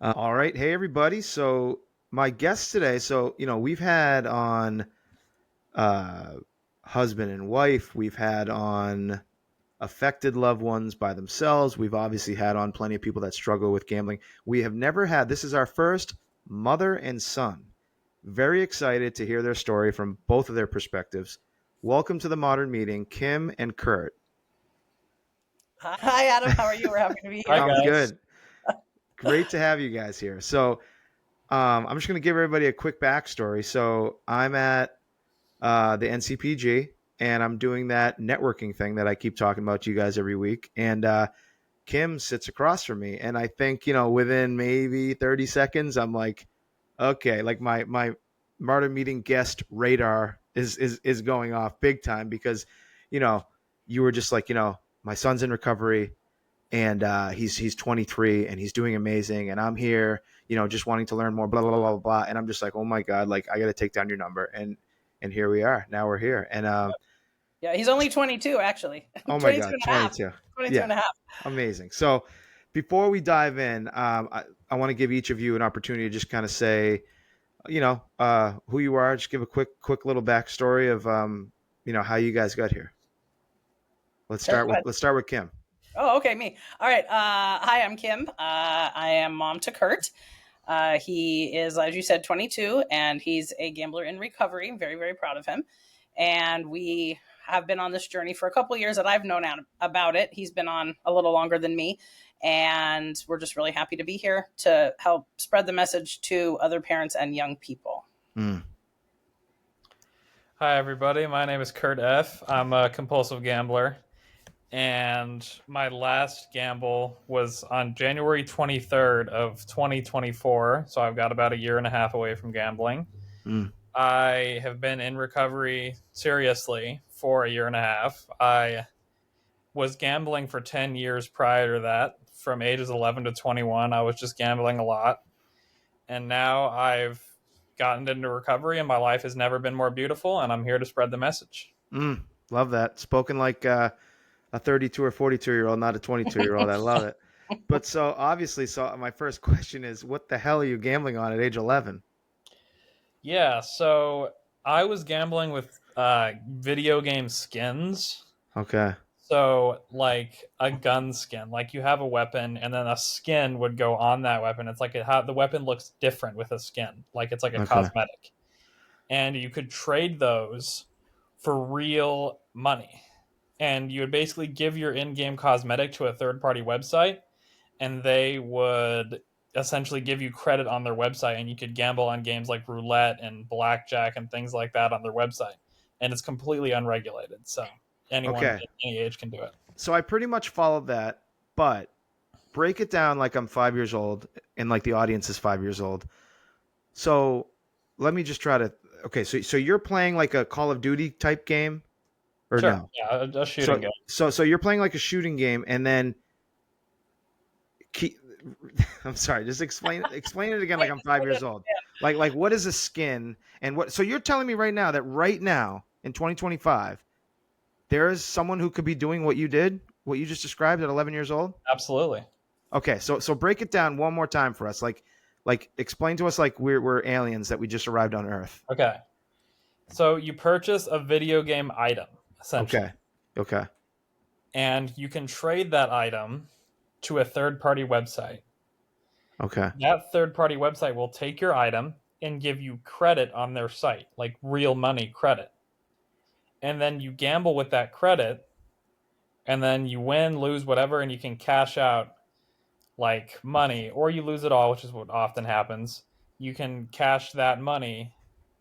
All right. Hey, everybody. So, my guest today, we've had on uh, husband and wife, we've had on affected loved ones by themselves. We've obviously had on plenty of people that struggle with gambling. We have never had, this is our first mother and son. Very excited to hear their story from both of their perspectives. Welcome to the Modern Meeting, Kim and Kurt. Hi, Adam. How are you? We're happy to be Hi, here. I'm guys. good. Great to have you guys here. I'm just going to give everybody a quick backstory. So I'm at the NCPG, and I'm doing that networking thing that I keep talking about to you guys every week. And Kim sits across from me, and I think within maybe 30 seconds, I'm like, okay, like my Marta meeting guest radar is going off big time because you know you were just like my son's in recovery and he's 23 and he's doing amazing and I'm here just wanting to learn more blah blah blah blah blah and I'm just like, oh my god, like I got to take down your number, and here we are, now we're here. And Yeah, he's only 22, actually. oh my 22 god, and a half. 22. 22 Yeah, and a half. amazing. So before we dive in, I want to give each of you an opportunity to just kind of say who you are, just give a quick little backstory of how you guys got here. let's Sure, start go with ahead. let's start with Kim. Oh, okay, me. All right. Hi, I'm Kim. I am mom to Kurt. He is, as you said, 22, and he's a gambler in recovery. I'm very, very proud of him. And we have been on this journey for a couple of years that I've known about it. He's been on a little longer than me. And we're just really happy to be here to help spread the message to other parents and young people. Mm. Hi, everybody. My name is Kurt F. I'm a compulsive gambler, and my last gamble was on January 23rd of 2024, so I've got about a year and a half away from gambling. Mm. I have been in recovery seriously for a year and a half. I was gambling for 10 years prior to that. From ages 11 to 21, I was just gambling a lot. And now I've gotten into recovery and my life has never been more beautiful, and I'm here to spread the message. Love that. Spoken like a 32 or 42-year-old, not a 22-year-old. I love it. But so obviously, so my first question is, what the hell are you gambling on at age 11? Yeah, so I was gambling with video game skins. Okay. So, like a gun skin, like you have a weapon, and then a skin would go on that weapon. It's like the weapon looks different with a skin, like it's like a Okay. cosmetic, and you could trade those for real money. And you would basically give your in-game cosmetic to a third-party website, and they would essentially give you credit on their website, and you could gamble on games like roulette and blackjack and things like that on their website. And it's completely unregulated, so anyone Okay. at any age can do it. So I pretty much followed that, but break it down like I'm 5 years old and like the audience is 5 years old. So let me just try to. Okay. So you're playing like a Call of Duty type game or Sure, no? yeah, a shooting game. So you're playing like a shooting game, and then I'm sorry, just explain it again like I'm 5 years old. Like what is a skin, and what? So you're telling me right now that right now in 2025 there is someone who could be doing what you did, what you just described at 11 years old? Absolutely. Okay, so break it down one more time for us. Like explain to us like we're aliens that we just arrived on Earth. Okay. So you purchase a video game item, essentially. Okay. And you can trade that item to a third-party website. Okay. That third-party website will take your item and give you credit on their site, like real money credit. And then you gamble with that credit, and then you win, lose, whatever, and you can cash out like money, or you lose it all, which is what often happens. You can cash that money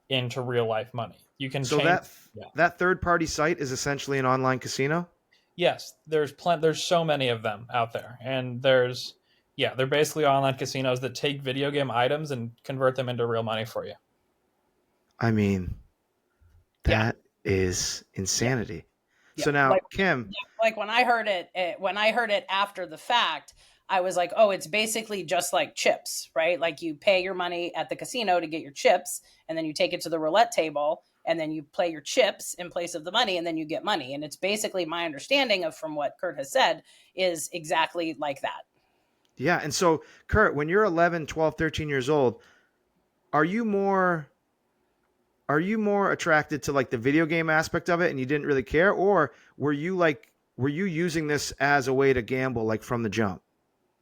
into real life money. You can So change. that third party site is essentially an online casino? Yes, there's so many of them out there, and they're basically online casinos that take video game items and convert them into real money for you. I mean, that is insanity. Yeah. So now, Kim, like when I heard it after the fact, I was like, oh, it's basically just like chips, right? Like you pay your money at the casino to get your chips, and then you take it to the roulette table, and then you play your chips in place of the money, and then you get money. And it's basically my understanding of from what Kurt has said is exactly like that. Yeah. And so, Kurt, when you're 11, 12, 13 years old, are you more are you more attracted to like the video game aspect of it and you didn't really care, or were you using this as a way to gamble like from the jump?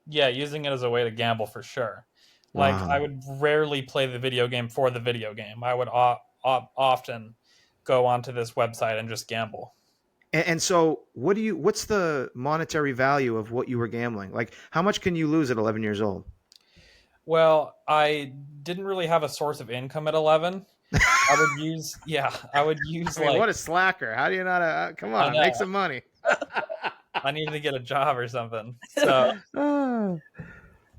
Yeah, using it as a way to gamble for sure. Like I Wow. would rarely play the video game for the video game. I would often go onto this website and just gamble. And so what's the monetary value of what you were gambling? Like how much can you lose at 11 years old? Well, I didn't really have a source of income at 11. I would use I mean, like, what a slacker. How do you not come I on, make know, some money. I needed to get a job or something. So, Oh.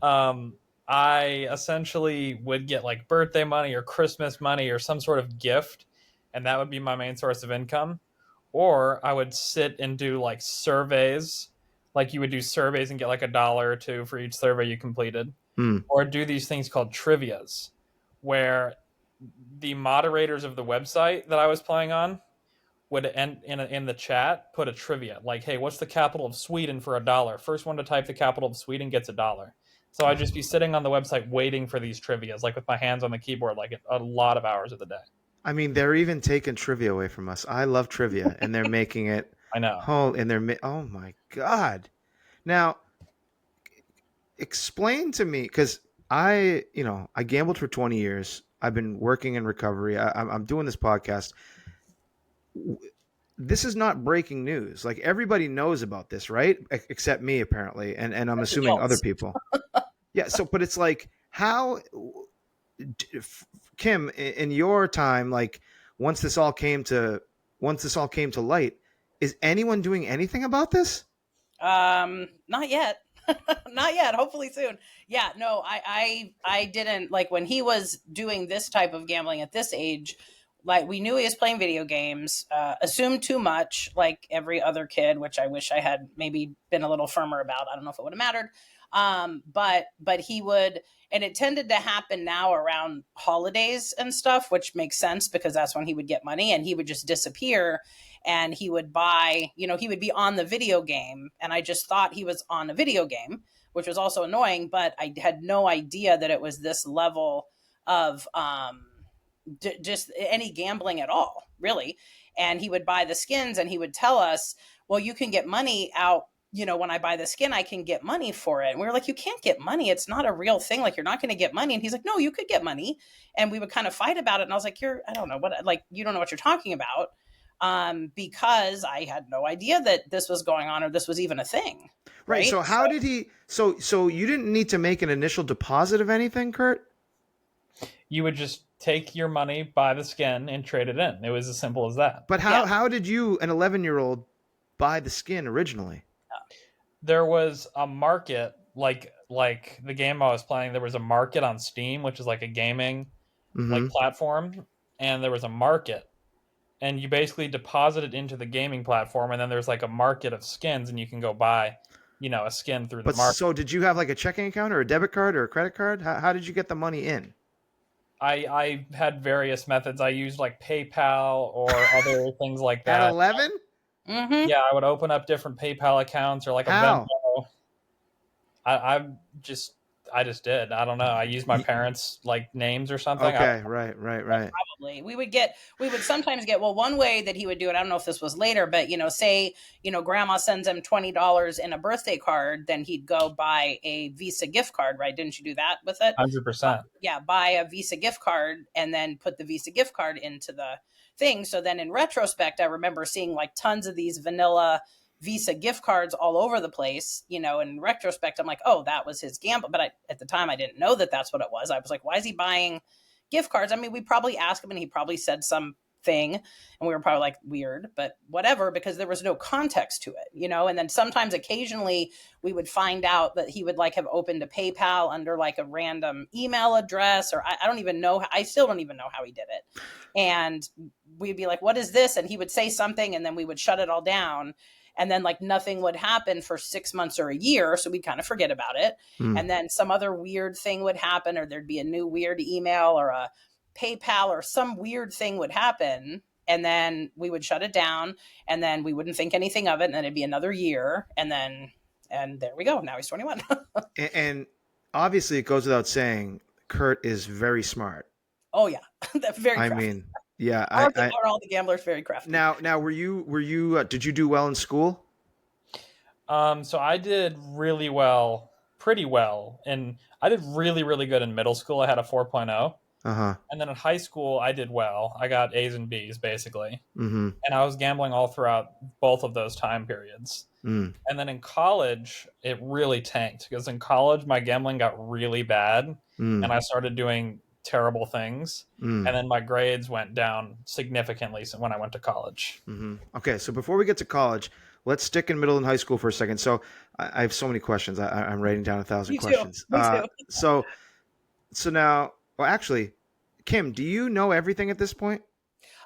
um, I essentially would get like birthday money or Christmas money or some sort of gift, and that would be my main source of income. Or I would sit and do like surveys, like you would do surveys and get like $1 or $2 for each survey you completed, Hmm. or do these things called trivias, where the moderators of the website that I was playing on would end in the chat put a trivia like, "Hey, what's the capital of Sweden for $1? First one to type the capital of Sweden gets $1." So I'd just be sitting on the website waiting for these trivias, like with my hands on the keyboard, like a lot of hours of the day. I mean, they're even taking trivia away from us. I love trivia, and they're making it I know. oh my god. Now, explain to me because I gambled for 20 years. I've been working in recovery. I'm doing this podcast. This is not breaking news. Like everybody knows about this, right? Except me, apparently, and I'm assuming other Adults. people. Yeah. So, but it's like how Kim, in your time, like once this all came to once this all came to light, is anyone doing anything about this? Not yet. Not yet. Hopefully soon. Yeah, no, I didn't like when he was doing this type of gambling at this age. Like we knew he was playing video games, assumed too much, like every other kid, which I wish I had maybe been a little firmer about. I don't know if it would have mattered. But he would, and it tended to happen now around holidays and stuff, which makes sense because that's when he would get money, and he would just disappear and he would buy, he would be on the video game. And I just thought he was on a video game, which was also annoying, but I had no idea that it was this level of just any gambling at all, really. And he would buy the skins and he would tell us, well, you can get money out. When I buy the skin, I can get money for it. And we were like, you can't get money. It's not a real thing. Like, you're not going to get money. And he's like, no, you could get money. And we would kind of fight about it. And I was like, I don't know what, like, you don't know what you're talking about. Because I had no idea that this was going on or this was even a thing. Right. Right. So how did he? So you didn't need to make an initial deposit of anything, Kurt? You would just take your money, buy the skin, and trade it in. It was as simple as that. But Yeah. how did you, an 11-year-old, buy the skin originally? There was a market, like the game I was playing. There was a market on Steam, which is like a gaming like platform, and there was a market, and you basically deposit it into the gaming platform, and then there's like a market of skins, and you can go buy, a skin through the But market. so did you have like a checking account or a debit card or a credit card? How did you get the money in? I had various methods. I used like PayPal or other things like At that. 11? Mm-hmm. Yeah, I would open up different PayPal accounts or like a How? Venmo. I just did. I don't know. I used my parents' like names or something. Okay, right. Probably. We would sometimes get, well, one way that he would do it, I don't know if this was later, but, say, grandma sends him $20 in a birthday card, then he'd go buy a Visa gift card, right? Didn't you do that with it? 100%. Yeah, buy a Visa gift card and then put the Visa gift card into the thing. So then in retrospect, I remember seeing like tons of these vanilla Visa gift cards all over the place. In retrospect, I'm like, oh, that was his gamble. But at the time, I didn't know that that's what it was. I was like, why is he buying gift cards? I mean, we probably asked him and he probably said something and we were probably like, weird, but whatever, because there was no context to it, and then sometimes occasionally we would find out that he would like have opened a PayPal under like a random email address, or I don't even know. I still don't even know how he did it. And we'd be like, what is this? And he would say something and then we would shut it all down. And then like nothing would happen for 6 months or a year. So we'd kind of forget about it. And then some other weird thing would happen, or there'd be a new weird email or a PayPal or some weird thing would happen. And then we would shut it down and then we wouldn't think anything of it. And then it'd be another year. And then And there we go. Now he's 21. And obviously, it goes without saying, Kurt is very smart. Oh yeah, very I crafty. mean, yeah. Are all the gamblers very crafty? Now, were you? Did you do well in school? So I did really well, pretty well, and I did really, really good in middle school. I had a 4.0. Uh huh. And then in high school, I did well. I got A's and B's basically. Mm-hmm. And I was gambling all throughout both of those time periods. Mm. And then in college, it really tanked because in college, my gambling got really bad Mm. and I started doing terrible things. Mm. And then my grades went down significantly when I went to college. Mm-hmm. Okay, so before we get to college, let's stick in middle and high school for a second. So I have so many questions. I'm writing down 1,000 Me too. questions. Me too. So now, well, actually, Kim, do you know everything at this point?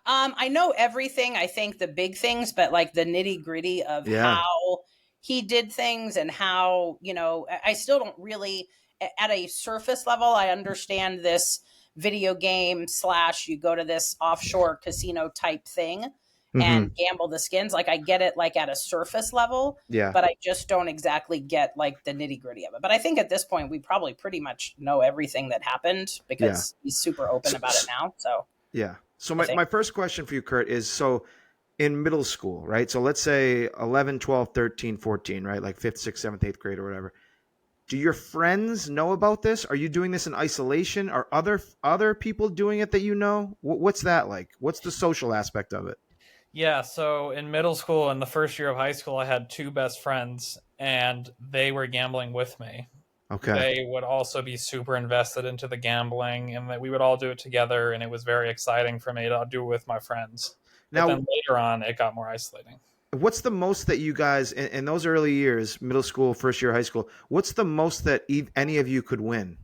I know everything. I think the big things, but like the nitty gritty of Yeah. how he did things and how, I still don't really, at a surface level, I understand this video game / you go to this offshore casino type thing and gamble the skins. Like I get it like at a surface level, Yeah. but I just don't exactly get like the nitty gritty of it. But I think at this point, we probably pretty much know everything that happened because he's super open about it now. So yeah. So my first question for you, Kurt, is so in middle school, right? So let's say 11, 12, 13, 14, right? Like 5th, 6th, 7th, 8th grade or whatever. Do your friends know about this? Are you doing this in isolation? Are other people doing it that you know? What's that like? What's the social aspect of it? Yeah, so in middle school and the first year of high school, I had two best friends, and they were gambling with me. Okay. They would also be super invested into the gambling, and that we would all do it together, and it was very exciting for me to do it with my friends. Now, but then later on, it got more isolating. What's the most that you guys in those early years, middle school, first year of high school? What's the most that any of you could win?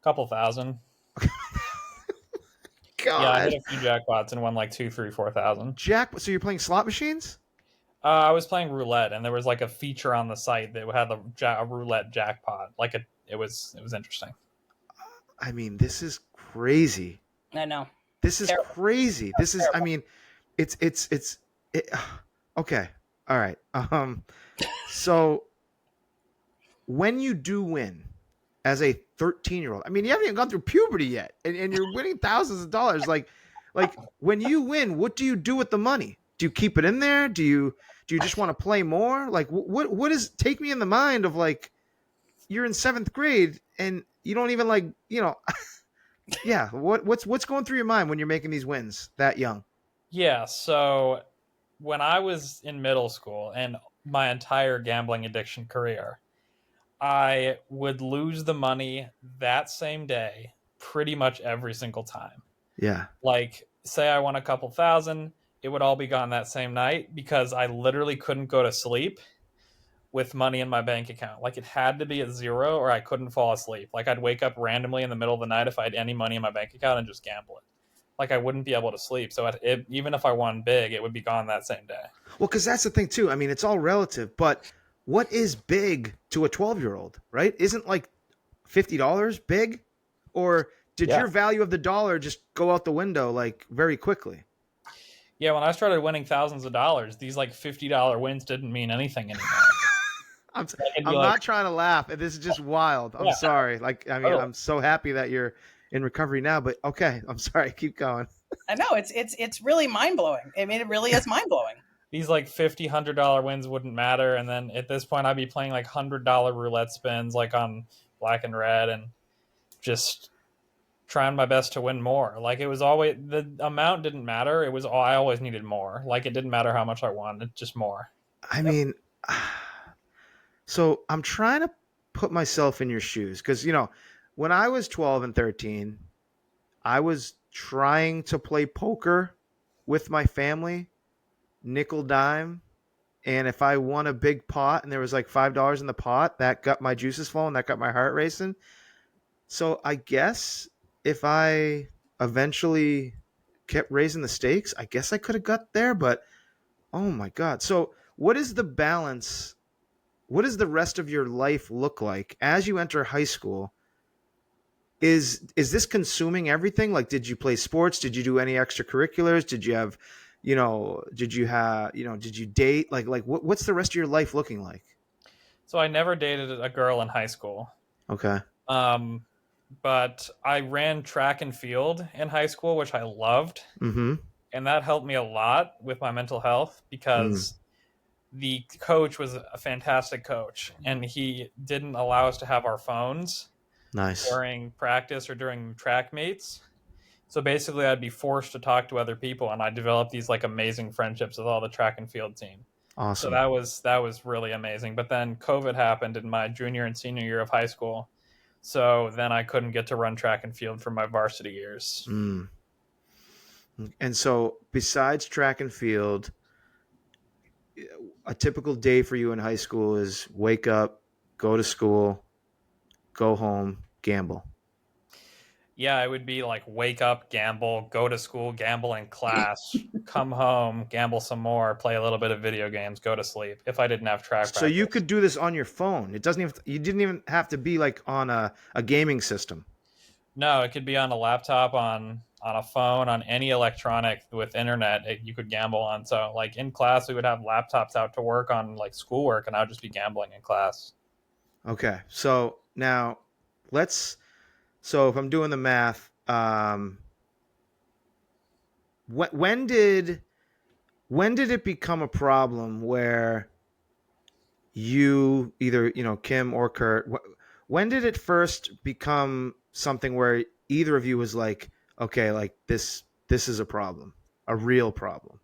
A couple thousand. God. Yeah, I hit a few jackpots and won like 2, 3, 4,000. So you're playing slot machines? I was playing roulette, and there was like a feature on the site that had a roulette jackpot. It was interesting. I mean, this is crazy. I know. This is Terrible. crazy. This is. Terrible. I mean, it's. Okay. All right. So when you do win as a 13-year-old, I mean, you haven't even gone through puberty yet, and you're winning thousands of dollars. Like when you win, what do you do with the money? Do you keep it in there? Do you just want to play more? Like what is take me in the mind of like you're in 7th grade and you don't even like, yeah. What's going through your mind when you're making these wins that young? Yeah. So when I was in middle school and my entire gambling addiction career, I would lose the money that same day pretty much every single time. Yeah. Like say I won a couple thousand, it would all be gone that same night because I literally couldn't go to sleep with money in my bank account. Like it had to be at zero or I couldn't fall asleep. Like I'd wake up randomly in the middle of the night if I had any money in my bank account and just gamble it. Like I wouldn't be able to sleep. So even if I won big, it would be gone that same day. Well, because that's the thing too. I mean, it's all relative, but what is big to a 12-year-old, right? Isn't like $50 big? Or did your value of the dollar just go out the window like very quickly? Yeah, when I started winning thousands of dollars, these like $50 wins didn't mean anything anymore. I'm not trying to laugh. This is just wild. I'm sorry. Like, I mean, I'm so happy that you're in recovery now, but okay. I'm sorry. Keep going. I know it's really mind blowing. I mean, it really is mind blowing. These like $50, $100 wins wouldn't matter. And then at this point I'd be playing like $100 roulette spins, like on black and red, and just trying my best to win more. Like it was always, the amount didn't matter. It was all, I always needed more. Like it didn't matter how much I won. It's just more. I mean, so I'm trying to put myself in your shoes. Cause when I was 12 and 13, I was trying to play poker with my family, nickel dime. And if I won a big pot and there was like $5 in the pot, that got my juices flowing, that got my heart racing. So I guess if I eventually kept raising the stakes, I guess I could have got there, but oh my God. So what is the balance? What does the rest of your life look like as you enter high school? Is this consuming everything? Like, did you play sports? Did you do any extracurriculars? Did you have, did you date? Like what's the rest of your life looking like? So I never dated a girl in high school. Okay. Um, but I ran track and field in high school, which I loved. Mm-hmm. And that helped me a lot with my mental health Mm. because the coach was a fantastic coach and he didn't allow us to have our phones Nice. during practice or during track meets. So basically, I'd be forced to talk to other people, and I developed these like amazing friendships with all the track and field team. So Awesome. that was really amazing. But then COVID happened in my junior and senior year of high school, so then I couldn't get to run track and field for my varsity years. Mm. And so, besides track and field, a typical day for you in high school is wake up, go to school, go home, gamble. Yeah, it would be like wake up, gamble, go to school, gamble in class, come home, gamble some more, play a little bit of video games, go to sleep. If I didn't have track So you practice. could do this on your phone. It doesn't even you didn't even have to be like on a gaming system. No, it could be on a laptop, on a phone, on any electronic with internet you could gamble on. So like in class we would have laptops out to work on like schoolwork and I would just be gambling in class. Okay. So now let's so if I'm doing the math, when did it become a problem where you either Kim or Kurt, when did it first become something where either of you was like, okay, like this is a problem, a real problem?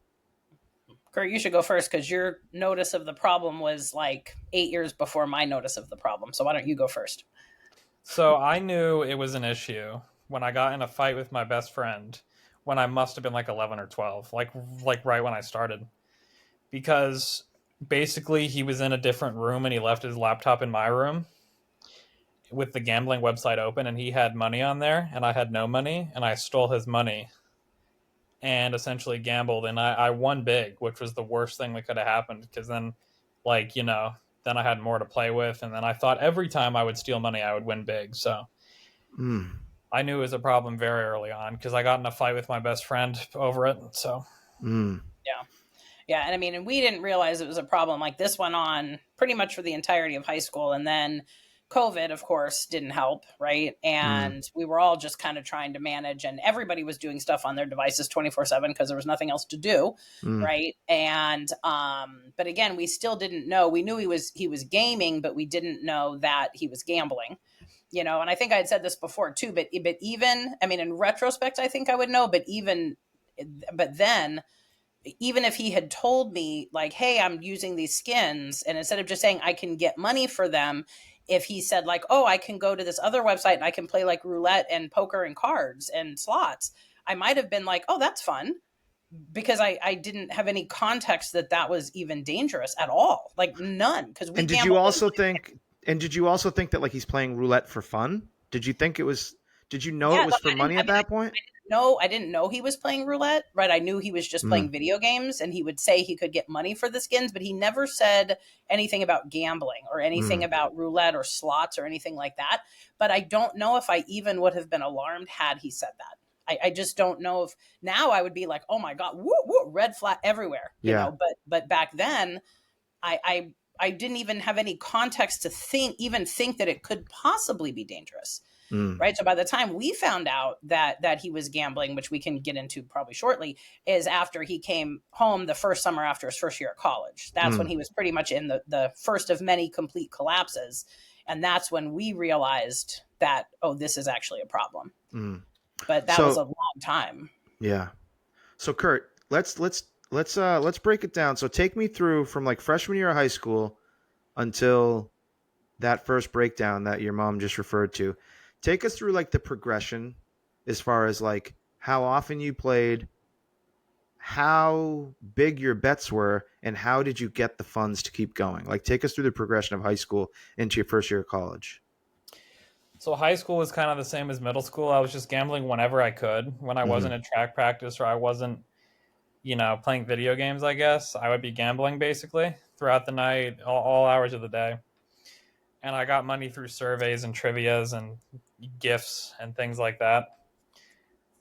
Kurt, you should go first because your notice of the problem was like 8 years before my notice of the problem. So why don't you go first? So I knew it was an issue when I got in a fight with my best friend when I must have been like 11 or 12, like right when I started. Because basically he was in a different room and he left his laptop in my room with the gambling website open and he had money on there and I had no money and I stole his money and essentially gambled and I won big, which was the worst thing that could have happened because then like, then I had more to play with and then I thought every time I would steal money I would win big. So Mm, I knew it was a problem very early on because I got in a fight with my best friend over it. So mm, Yeah. Yeah. And I mean, and we didn't realize it was a problem. Like this went on pretty much for the entirety of high school. And then COVID, of course, didn't help. Right. mm, And we were all just kind of trying to manage, and everybody was doing stuff on their devices 24/7 because there was nothing else to do. mm. Right. And, but again, we still didn't know. We knew he was gaming, but we didn't know that he was gambling. And I think I had said this before too, but even, I mean, in retrospect, I think I would know, but then even if he had told me like, hey, I'm using these skins, and instead of just saying I can get money for them, if he said like, oh, I can go to this other website and I can play like roulette and poker and cards and slots, I might have been like, oh, that's fun, because I didn't have any context that was even dangerous at all, like none, because we And did you gambled also think? And did you also think that like he's playing roulette for fun? Did you think it was? Did you know it yeah, was like, for money at that point? I didn't know he was playing roulette, right? I knew he was just Mm, playing video games, and he would say he could get money for the skins, but he never said anything about gambling or anything mm, about roulette or slots or anything like that. But I don't know if I even would have been alarmed had he said that. I just don't know if now I would be like, oh my God, woo, woo, red flag everywhere, yeah. but back then I didn't even have any context to think that it could possibly be dangerous, Mm, right? So by the time we found out that he was gambling, which we can get into probably shortly, is after he came home the first summer after his first year at college. That's when mm, he was pretty much in the first of many complete collapses, and that's when we realized that, oh, this is actually a problem. mm. But that was a So long time. yeah. So Kurt, let's break it down. So take me through from like freshman year of high school until that first breakdown that your mom just referred to. Take us through like the progression as far as like how often you played, how big your bets were, and how did you get the funds to keep going? Like take us through the progression of high school into your first year of college. So high school was kind of the same as middle school. I was just gambling whenever I could. When I Mm-hmm. wasn't at track practice or I wasn't, playing video games, I guess, I would be gambling basically throughout the night, all hours of the day. And I got money through surveys and trivias and gifts and things like that.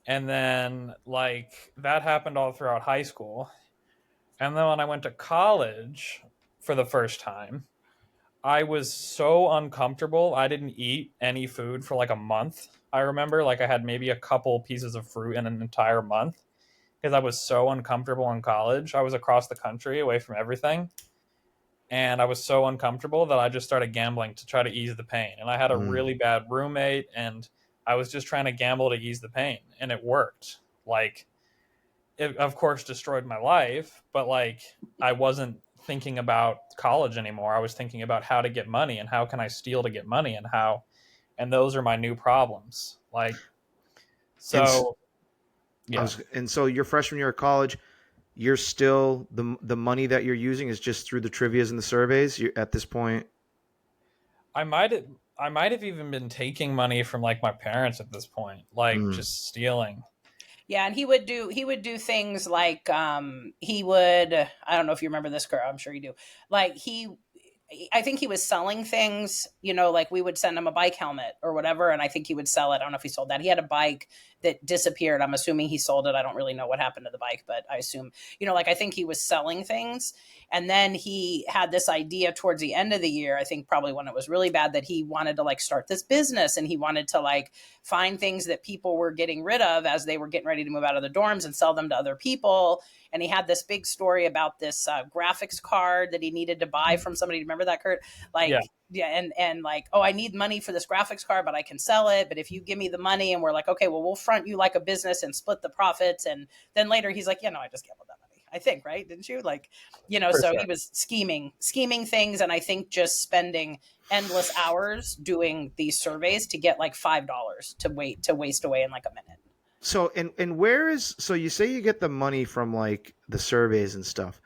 And then like that happened all throughout high school. And then when I went to college for the first time, I was so uncomfortable. I didn't eat any food for like a month. I remember like I had maybe a couple pieces of fruit in an entire month because I was so uncomfortable in college. I was across the country away from everything. And I was so uncomfortable that I just started gambling to try to ease the pain. And I had a Mm. really bad roommate, and I was just trying to gamble to ease the pain, and it worked. Like, it of course destroyed my life, but like I wasn't thinking about college anymore. I was thinking about how to get money and how can I steal to get money and how, and those are my new problems. Like, And so yeah. and so your freshman year of college, you're still the money that you're using is just through the trivias and the surveys. You at this point. I might have I might have even been taking money from like my parents at this point, like Mm. just stealing. Yeah, and he would do things like he would, I don't know if you remember this girl, I'm sure you do. Like I think he was selling things, like we would send him a bike helmet or whatever, and I think he would sell it. I don't know if he sold that. He had a bike that disappeared. I'm assuming he sold it. I don't really know what happened to the bike, but I assume, like I think he was selling things. And then he had this idea towards the end of the year, I think probably when it was really bad, that he wanted to like start this business, and he wanted to like find things that people were getting rid of as they were getting ready to move out of the dorms and sell them to other people. And he had this big story about this graphics card that he needed to buy from somebody. Remember that, Kurt? Yeah, Like, yeah, and like, oh, I need money for this graphics card, but I can sell it. But if you give me the money, and we're like, okay, well, we'll front you like a business and split the profits. And then later he's like, yeah, no, I just gambled that money. I think, right? Didn't you? Like, for so sure. he was scheming things, and I think just spending endless hours doing these surveys to get like $5 to waste away in like a minute. So and where is so you say you get the money from like the surveys and stuff.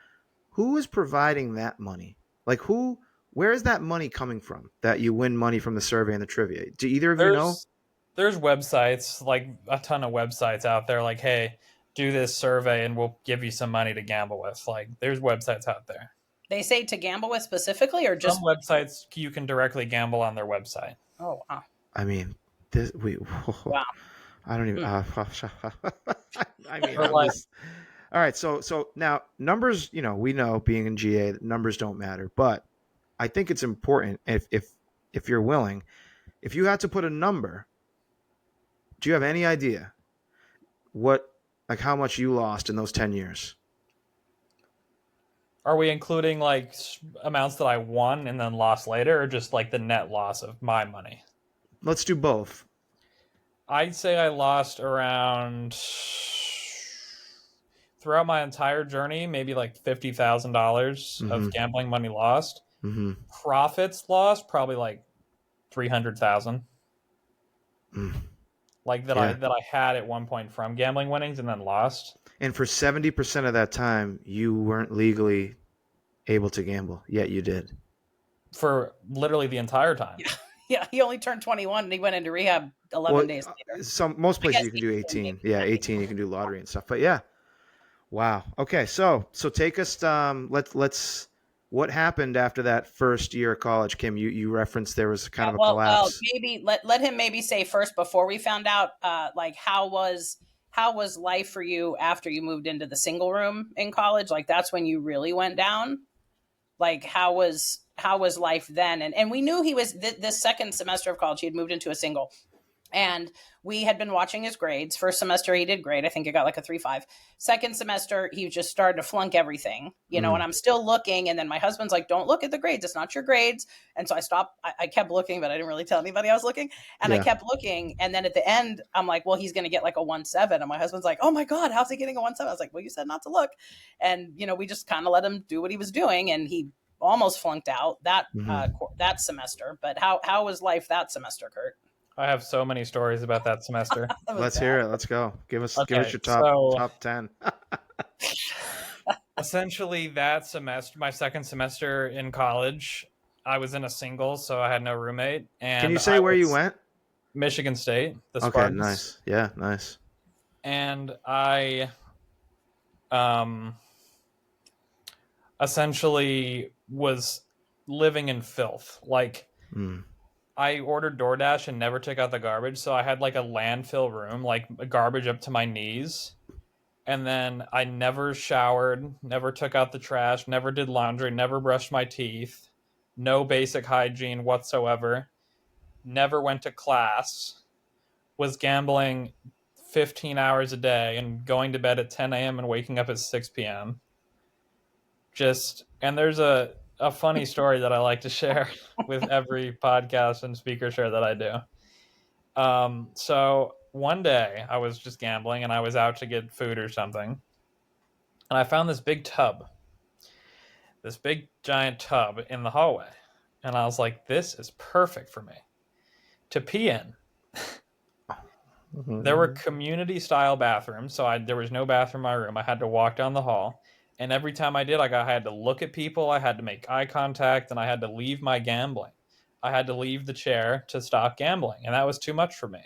Who is providing that money? Like who where is that money coming from that you win money from the survey and the trivia? Do either of you know? There's websites, like a ton of websites out there, like, hey, do this survey and we'll give you some money to gamble with. Like, there's websites out there. They say to gamble with specifically, or Some just websites you can directly gamble on their website. oh wow, I mean, this we wow. I don't even Hmm. I mean, Or I'm like, just all right. So now numbers, we know being in GA that numbers don't matter, but I think it's important if you're willing, if you had to put a number, do you have any idea what like how much you lost in those 10 years? are we including like amounts that I won and then lost later, or just like the net loss of my money? Let's do both. I'd say I lost around throughout my entire journey, maybe like $50,000 of Mhm. gambling money lost. Mhm. Profits lost probably like 300,000. Mm. Like that I Yeah. that I had at one point from gambling winnings and then lost And for 70% of that time, you weren't legally able to gamble, yet you did. for literally the entire time. Yeah, yeah. He only turned 21, and he went into rehab Well, 11 days later. most I places guess you can do 18, 18. maybe Yeah, 19. 18 you can do lottery and stuff. But yeah. Wow. Okay, so take us let's what happened after that first year of college, Kim? You referenced there was kind Yeah, of a well, collapse. maybe let him maybe say first before we found out, like how was life for you after you moved into the single room in college? Like that's when you really went down. Like how was life then? And we knew he was this second semester of college. He had moved into a single, and we had been watching his grades. First semester he did great. I think he got like a 3.5. Second semester he just started to flunk everything, and Mm, I'm still looking, and then my husband's like, don't look at the grades, it's not your grades. And so I stopped. I kept looking, but I didn't really tell anybody I was looking. And I yeah. kept looking, and then at the end I'm like, well, he's going to get like a 1.7. And my husband's like, oh my god, how's he getting a 1.7? I was like, well, you said not to look. And we just kind of let him do what he was doing, and he almost flunked out Hmm. that semester. But how was life that semester, Kurt? I have so many stories about that semester. That was Let's bad. hear it. Let's go. Give us Okay, your so top 10. essentially that semester, my second semester in college, I was in a single, so I had no roommate, Can you and say I where you was went? Michigan State, the Okay, Spartans, nice. Yeah, nice. and I um essentially was living in filth. Like, Mm, I ordered DoorDash and never took out the garbage, so I had like a landfill room, like garbage up to my knees. And then I never showered, never took out the trash, never did laundry, never brushed my teeth. no basic hygiene whatsoever, never went to class, was gambling 15 hours a day and going to bed at 10 a.m. and waking up at 6 p.m. And there's a funny story that I like to share with every podcast and speaker share that I do. So one day I was just gambling and I was out to get food or something. And I found this big giant tub in the hallway. And I was like, this is perfect for me to pee in. There were community style bathrooms. So there was no bathroom in my room. I had to walk down the hall. And every time I did, I had to look at people. I had to make eye contact, and I had to leave my gambling. I had to leave the chair to stop gambling. And that was too much for me.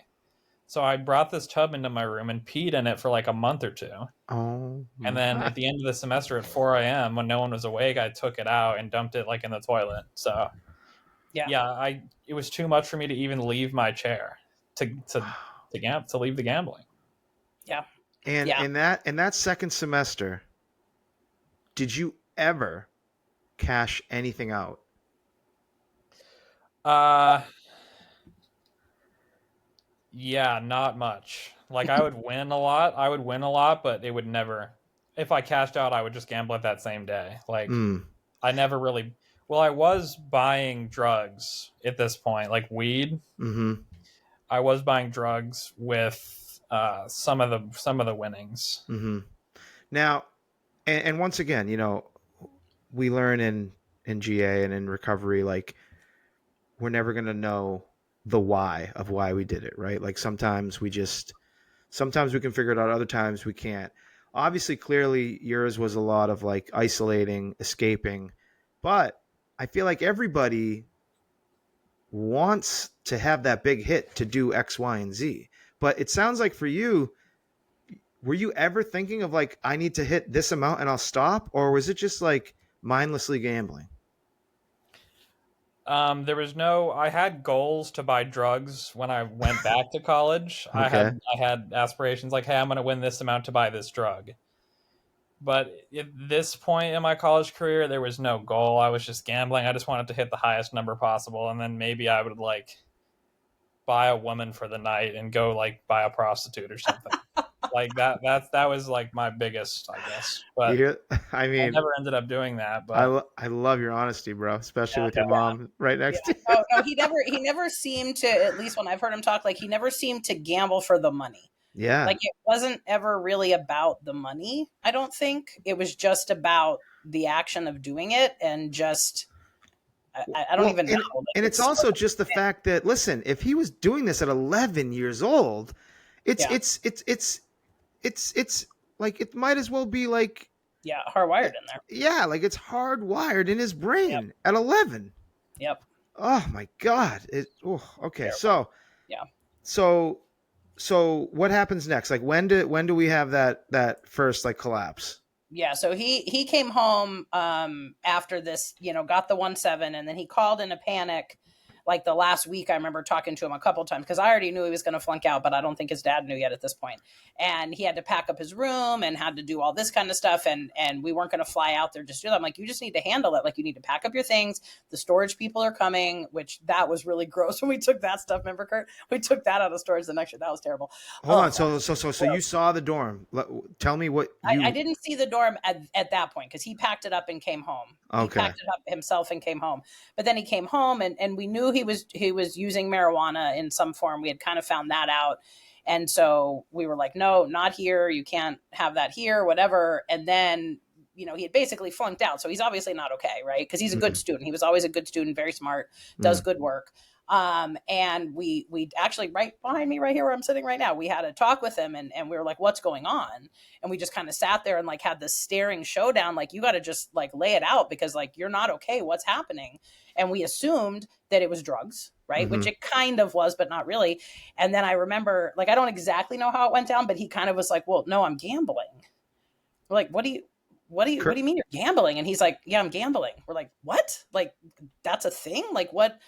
So I brought this tub into my room and peed in it for like a month or two. Oh, and then at the end of the semester at 4 a.m. when no one was awake, I took it out and dumped it like in the toilet. So yeah, it was too much for me to even leave my chair to leave the gambling. Yeah. And in that second semester, did you ever cash anything out? Yeah, not much. Like I would win a lot, but it would never. If I cashed out, I would just gamble it that same day. Like I never really. Well, I was buying drugs at this point, like weed. Mm-hmm. I was buying drugs with some of the winnings. Mm-hmm. Now, and once again, we learn in GA and in recovery, like we're never gonna know the why of why we did it, right? Like sometimes we can figure it out, other times we can't. Obviously, clearly yours was a lot of like isolating, escaping, but I feel like everybody wants to have that big hit to do X, Y, and Z. But it sounds like for you, were you ever thinking of like, I need to hit this amount and I'll stop? Or was it just like mindlessly gambling? I had goals to buy drugs when I went back to college. Okay. I had aspirations like, hey, I'm going to win this amount to buy this drug. But at this point in my college career, there was no goal. I was just gambling. I just wanted to hit the highest number possible. And then maybe I would like buy a woman for the night and go like buy a prostitute or something. Like that was like my biggest, I guess. But I never ended up doing that. But I love your honesty, bro, especially with your mom right next to you. No, he never seemed to, at least when I've heard him talk, like he never seemed to gamble for the money. Yeah. Like it wasn't ever really about the money, I don't think. It was just about the action of doing it and just I don't even know. And it's also just the fact that, listen, if he was doing this at 11 years old, it's like it might as well be like hardwired in there. Yeah, like it's hardwired in his brain at 11. Yep. Oh my God. Okay. Terrible. So what happens next? Like when do we have that first like collapse? Yeah, so he came home after this, got the 1.7, and then he called in a panic. Like the last week, I remember talking to him a couple times because I already knew he was going to flunk out, but I don't think his dad knew yet at this point. And he had to pack up his room and had to do all this kind of stuff. And we weren't going to fly out there just do that. I'm like, you just need to handle it. Like you need to pack up your things. The storage people are coming, which that was really gross when we took that stuff. Remember, Kurt? We took that out of storage the next year. That was terrible. Hold on. So you saw the dorm. Tell me what I didn't see the dorm at that point because he packed it up and came home. Okay. He packed it up himself and came home. But then he came home and we knew he was using marijuana in some form. We had kind of found that out. And so we were like, no, not here. You can't have that here, whatever. And then, he had basically flunked out. So he's obviously not okay, right? Because he's a good student. He was always a good student, very smart, does good work. And we actually right behind me right here where I'm sitting right now, we had a talk with him and we were like, what's going on? And we just kind of sat there and like had this staring showdown. Like, you got to just like lay it out because like, you're not okay. What's happening? And we assumed that it was drugs, right? Which it kind of was, but not really. And then I remember, like, I don't exactly know how it went down, but he kind of was like, well, no, I'm gambling. We're like, what do you mean you're gambling? And he's like, yeah, I'm gambling. We're like, what? Like, that's a thing? Like what?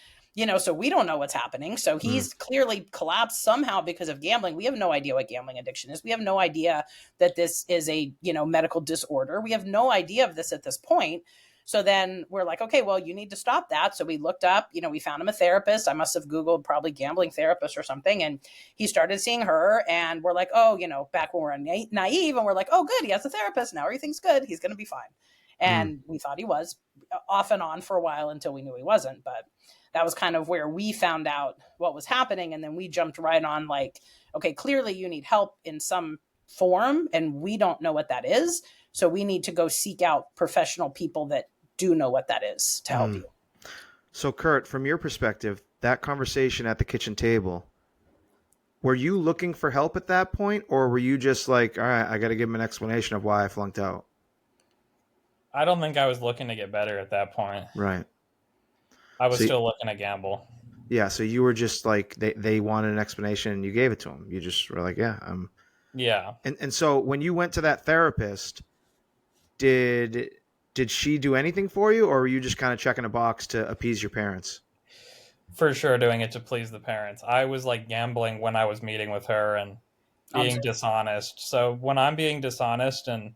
So we don't know what's happening. So he's clearly collapsed somehow because of gambling. We have no idea what gambling addiction is. We have no idea that this is a, medical disorder. We have no idea of this at this point. So then we're like, okay, well, you need to stop that. So we looked up, we found him a therapist. I must have Googled probably gambling therapist or something. And he started seeing her. And we're like, oh, back when we're naive, and we're like, oh, good, he has a therapist. Now everything's good. He's going to be fine. And we thought he was, off and on for a while until we knew he wasn't. But that was kind of where we found out what was happening. And then we jumped right on like, okay, clearly you need help in some form, and we don't know what that is. So we need to go seek out professional people that do know what that is to help you. So Kurt, from your perspective, that conversation at the kitchen table, were you looking for help at that point, or were you just like, all right, I got to give him an explanation of why I flunked out? I don't think I was looking to get better at that point. Right. I was still looking to gamble. Yeah, so you were just like, they wanted an explanation and you gave it to them. You just were like, yeah. Yeah. And so when you went to that therapist, did she do anything for you, or were you just kind of checking a box to appease your parents? For sure doing it to please the parents. I was like gambling when I was meeting with her and being dishonest. So when I'm being dishonest and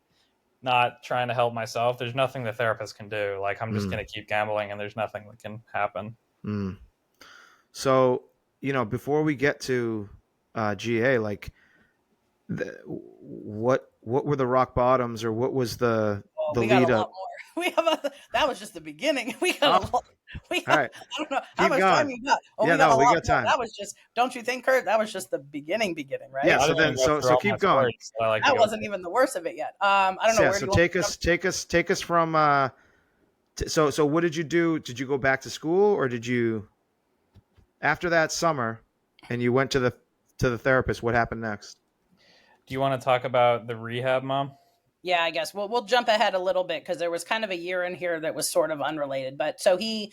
not trying to help myself, there's nothing the therapist can do. Like, I'm just going to keep gambling and there's nothing that can happen. So, before we get to GA, like, what were the rock bottoms, or what was the lead up? That was just the beginning. We got a lot. All right. I don't know how much time you got. Oh, yeah, we got time. That was just, don't you think, Kurt? That was just the beginning, right? Yeah. So keep going. That wasn't even the worst of it yet. I don't know. Yeah. So take us from. So what did you do? Did you go back to school, or did you, after that summer, and you went to the therapist? What happened next? Do you want to talk about the rehab, Mom? Yeah, I guess we'll jump ahead a little bit because there was kind of a year in here that was sort of unrelated. But so we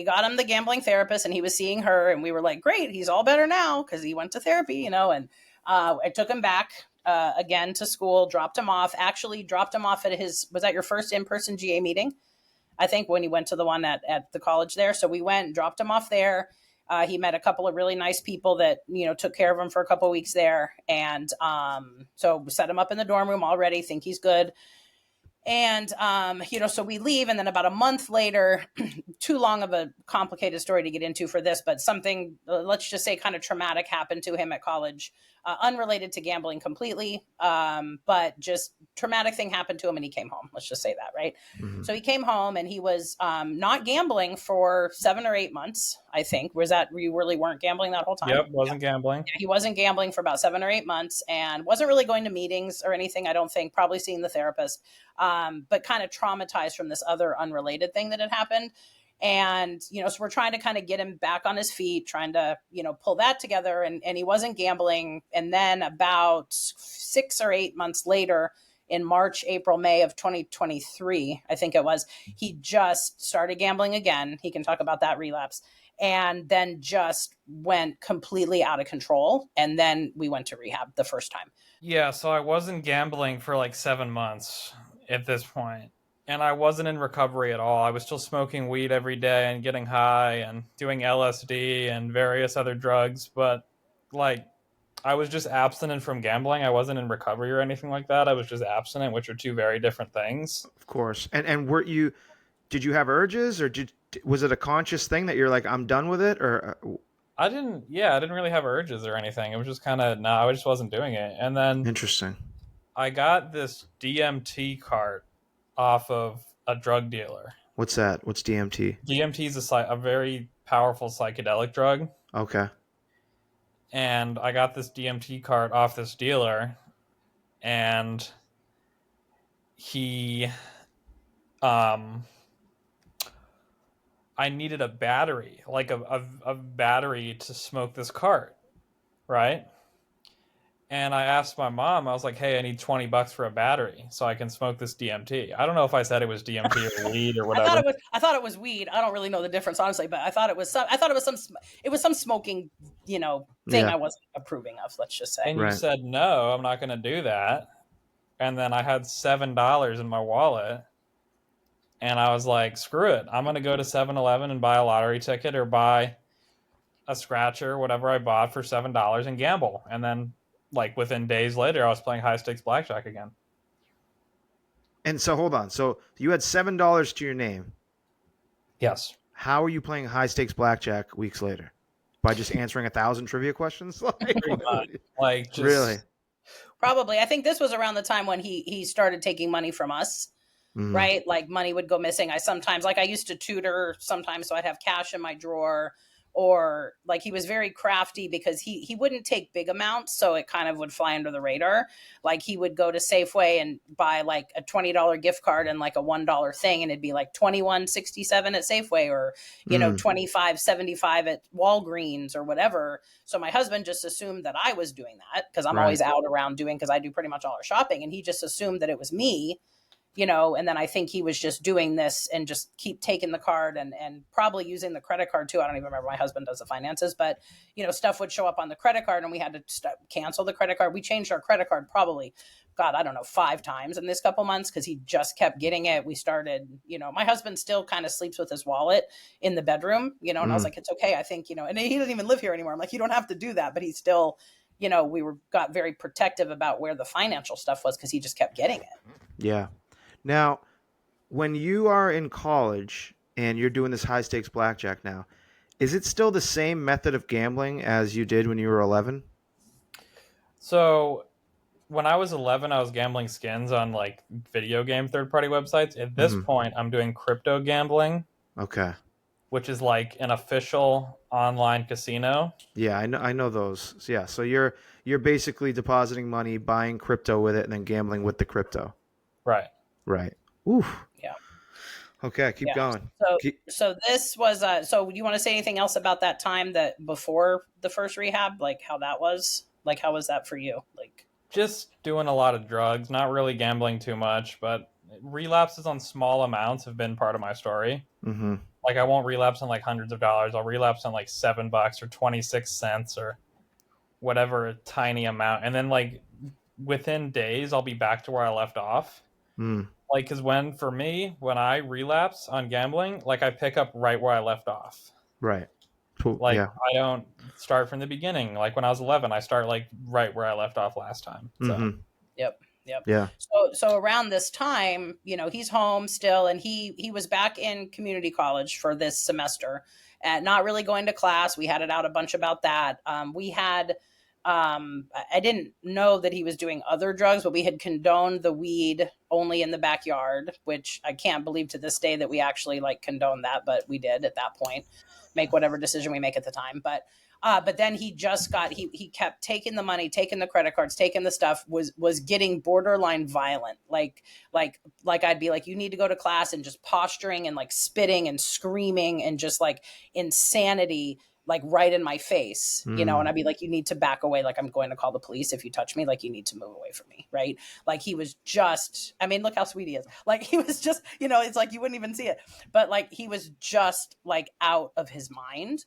got him the gambling therapist, and he was seeing her, and we were like, great, he's all better now because he went to therapy, and I took him back again to school, dropped him off at was that your first in-person GA meeting? I think when he went to the one at the college there. So we went and dropped him off there. He met a couple of really nice people that, took care of him for a couple of weeks there. And so we set him up in the dorm room already, think he's good. And, so we leave. And then about a month later, too long of a complicated story to get into for this, but something, let's just say, kind of traumatic happened to him at college, unrelated to gambling completely. But just traumatic thing happened to him and he came home. Let's just say that, right? Mm-hmm. So he came home and he was not gambling for 7 or 8 months, I think. Was that you really weren't gambling that whole time? Yep, wasn't gambling. Yeah, he wasn't gambling for about 7 or 8 months and wasn't really going to meetings or anything, I don't think, probably seeing the therapist, but kind of traumatized from this other unrelated thing that had happened. And, so we're trying to kind of get him back on his feet, trying to, pull that together. And he wasn't gambling. And then about 6 or 8 months later, in March, April, May of 2023, I think it was, he just started gambling again. He can talk about that relapse. And then just went completely out of control. And then we went to rehab the first time. Yeah, so I wasn't gambling for like 7 months at this point. And I wasn't in recovery at all. I was still smoking weed every day and getting high and doing LSD and various other drugs. But like, I was just abstinent from gambling. I wasn't in recovery or anything like that. I was just abstinent, which are two very different things. Of course. And did you have urges, or was it a conscious thing that you're like, I'm done with it? Or I didn't really have urges or anything. It was just kind of, I just wasn't doing it. And then interesting. I got this DMT cart off of a drug dealer. What's that? What's DMT? DMT is a very powerful psychedelic drug. Okay. And I got this DMT cart off this dealer, and he, I needed a battery, like a battery to smoke this cart, right? And I asked my mom, I was like, hey, I need $20 for a battery so I can smoke this DMT. I don't know if I said it was DMT or weed or whatever. I thought it was weed. I don't really know the difference, honestly, but I thought it was some smoking, thing I wasn't approving of, let's just say. And you said, no, I'm not going to do that. And then I had $7 in my wallet. And I was like, screw it. I'm going to go to 7-Eleven and buy a lottery ticket or buy a scratcher, whatever I bought for $7 and gamble. And then, like, within days later, I was playing high stakes blackjack again. And so hold on. So you had $7 to your name. Yes. How are you playing high stakes blackjack weeks later? By just answering 1,000 trivia questions? Like, Pretty much. Like really? just Probably. I think this was around the time when he started taking money from us. Mm, Right? Like money would go missing. I used to tutor sometimes, so I'd have cash in my drawer, or like he was very crafty because he wouldn't take big amounts, so it kind of would fly under the radar. Like he would go to Safeway and buy like a $20 gift card and like a $1 thing, and it'd be like 21.67 at Safeway, or mm, 25.75 at Walgreens or whatever. So my husband just assumed that I was doing that because I'm right. always out around doing, because I do pretty much all our shopping, and he just assumed that it was me. And then I think he was just doing this and just keep taking the card and probably using the credit card too. I don't even remember. My husband does the finances, but stuff would show up on the credit card and we had to cancel the credit card. We changed our credit card probably, God, I don't know, 5 times in this couple months because he just kept getting it. We started, my husband still kind of sleeps with his wallet in the bedroom, and I was Mm, like, it's okay. I think, and he doesn't even live here anymore. I'm like, you don't have to do that, but he still, got very protective about where the financial stuff was because he just kept getting it. yeah. Now, when you are in college and you're doing this high stakes blackjack now, is it still the same method of gambling as you did when you were 11? so when I was 11, I was gambling skins on like video game third party websites. At this Hmm. point, I'm doing crypto gambling, Okay. which is like an official online casino. Yeah, I know those. So, yeah, so you're basically depositing money, buying crypto with it, and then gambling with the crypto. Right. Right. Oof. Yeah. Okay, keep Yeah. going. So Keep, so this was so you want to say anything else about that time that before the first rehab, like how that was? Like how was that for you? Like Just doing a lot of drugs, not really gambling too much, but relapses on small amounts have been part of my story. mm-hmm. Like I won't relapse on like hundreds of dollars. I'll relapse on like $7 or 26 cents or whatever tiny amount. And then like within days, I'll be back to where I left off. Mm, Like, because when I relapse on gambling, like I pick up right where I left off. right. Cool. Like Yeah. I don't start from the beginning. Like when I was 11, I start like right where I left off last time. So Mm-hmm. yep. Yep. Yeah. So around this time, he's home still, and he was back in community college for this semester, and not really going to class. We had it out a bunch about that. We had I didn't know that he was doing other drugs, but we had condoned the weed only in the backyard, which I can't believe to this day that we actually like condoned that, but we did at that point make whatever decision we make at the time. But then he just got he kept taking the money, taking the credit cards, taking the stuff, was getting borderline violent. Like I'd be like, you need to go to class, and just posturing and like spitting and screaming and just like insanity, like right in my face, and Mm, I'd be like, you need to back away. Like, I'm going to call the police if you touch me. Like, you need to move away from me. Right. Like he was just, I mean, look how sweet he is. Like he was just, it's like you wouldn't even see it, but like he was just like out of his mind.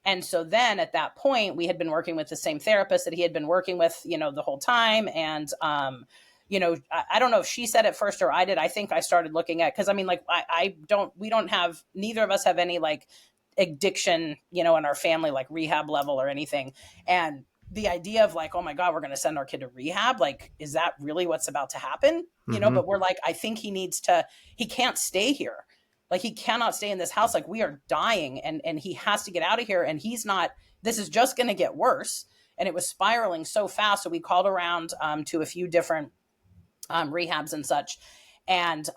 And so then at that point, we had been working with the same therapist that he had been working with, the whole time. And, I don't know if she said it first or I did. I think I started looking at, cause I mean, like, we don't have, neither of us have any like addiction, in our family, like rehab level or anything. And the idea of like, oh my God, we're going to send our kid to rehab. Like, is that really what's about to happen? mm-hmm. But we're like, I think he can't stay here. Like he cannot stay in this house. Like we are dying, and he has to get out of here. And this is just going to get worse. And it was spiraling so fast. So we called around to a few different rehabs and such. And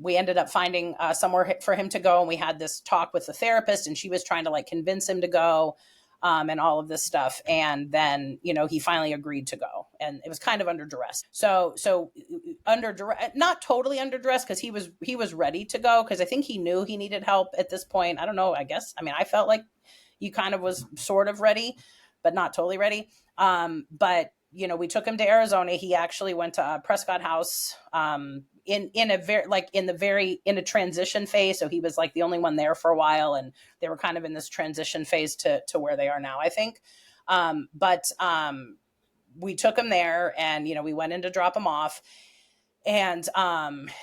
we ended up finding somewhere for him to go. And we had this talk with the therapist, and she was trying to like convince him to go. And all of this stuff. And then, he finally agreed to go, and it was kind of under duress. So under duress, not totally under duress, because he was ready to go, because I think he knew he needed help at this point. I don't know. I guess, I mean, I felt like he kind of was sort of ready, but not totally ready. But we took him to Arizona. He actually went to Prescott House in a transition phase. So he was like the only one there for a while, and they were kind of in this transition phase to where they are now, I think. But we took him there, and we went in to drop him off. And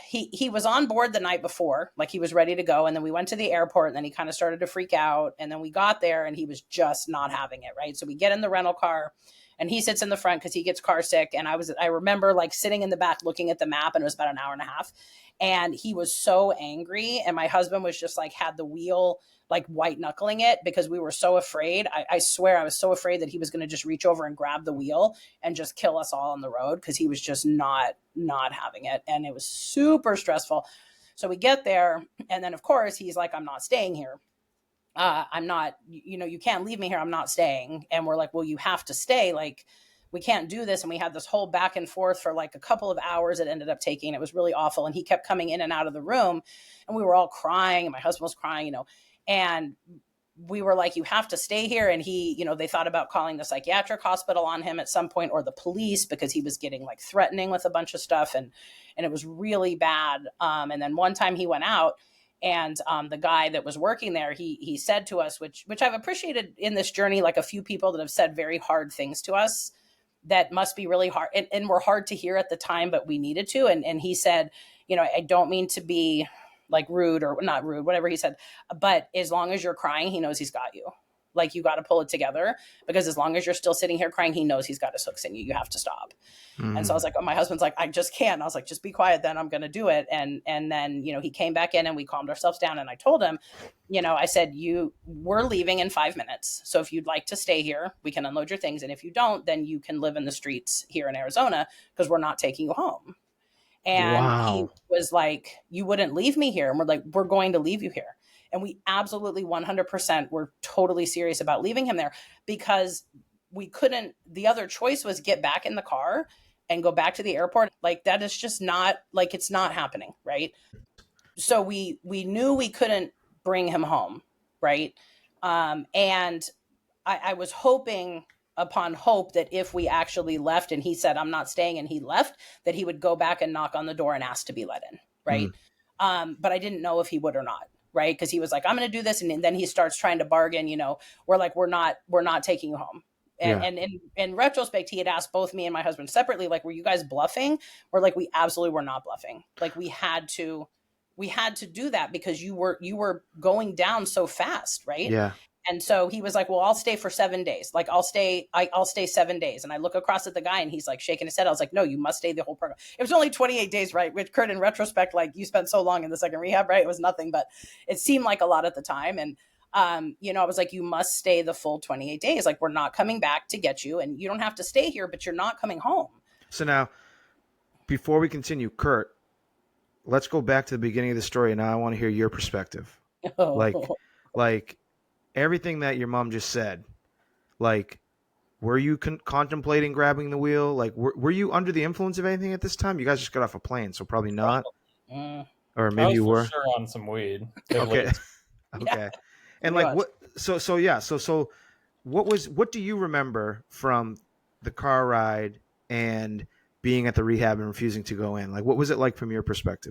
he was on board the night before, like he was ready to go. And then we went to the airport, and then he kind of started to freak out. And then we got there, and he was just not having it. Right. So we get in the rental car, and he sits in the front because he gets car sick. And I remember like sitting in the back looking at the map, and it was about an hour and a half. And he was so angry. And my husband was just like, had the wheel, like white knuckling it, because we were so afraid. I swear I was so afraid that he was going to just reach over and grab the wheel and just kill us all on the road, because he was just not having it. And it was super stressful. So we get there, and then of course he's like, I'm not staying here. I'm not, you can't leave me here. I'm not staying. And we're like, well, you have to stay. Like, we can't do this. And we had this whole back and forth for like a couple of hours. It ended up taking. It was really awful. And he kept coming in and out of the room, and we were all crying, and my husband was crying, and we were like, you have to stay here. And he, they thought about calling the psychiatric hospital on him at some point, or the police, because he was getting like threatening with a bunch of stuff. And it was really bad. And then one time he went out, and the guy that was working there, he said to us, which I've appreciated in this journey, like a few people that have said very hard things to us that must be really hard and were hard to hear at the time, but we needed to. And he said, I don't mean to be like rude, or not rude, whatever he said, but as long as you're crying, he knows he's got you. Like, you got to pull it together, because as long as you're still sitting here crying, he knows he's got his hooks in you. You have to stop. And so I was like, oh, my husband's like, I just can't. And I was like, just be quiet, then I'm going to do it. And then, he came back in, and we calmed ourselves down. And I told him, I said, we're leaving in 5 minutes. So if you'd like to stay here, we can unload your things. And if you don't, then you can live in the streets here in Arizona, because we're not taking you home. And he was like, you wouldn't leave me here. And we're like, we're going to leave you here. And we absolutely 100% were totally serious about leaving him there, because we couldn't, the other choice was get back in the car and go back to the airport. Like, that is just not, like, it's not happening. Right. So we knew we couldn't bring him home. Right. And I was hoping upon hope that if we actually left and he said, I'm not staying, and he left, that he would go back and knock on the door and ask to be let in. Right. But I didn't know if he would or not. Right. Because he was like, I'm going to do this. And then he starts trying to bargain, we're like, we're not taking you home. And in retrospect, he had asked both me and my husband separately, like, were you guys bluffing? We're like, we absolutely were not bluffing. Like, we had to do that, because you were going down so fast. Right. Yeah. And so he was like, well, I'll stay for 7 days. Like, I'll stay 7 days. And I look across at the guy, and he's like shaking his head. I was like, no, you must stay the whole program. It was only 28 days, right? Which, Kurt, in retrospect, like, you spent so long in the second rehab, right? It was nothing, but it seemed like a lot at the time. And, I was like, you must stay the full 28 days. Like, we're not coming back to get you, and you don't have to stay here, but you're not coming home. So now, before we continue, Kurt, let's go back to the beginning of the story. And now I want to hear your perspective. Like everything that your mom just said, like, were you contemplating grabbing the wheel? Like, were you under the influence of anything at this time? You guys just got off a plane, so probably not. Or maybe you were. Sure, on some weed. Okay. Okay. Yeah. And like, what? So what do you remember from the car ride and being at the rehab and refusing to go in? Like, what was it like from your perspective?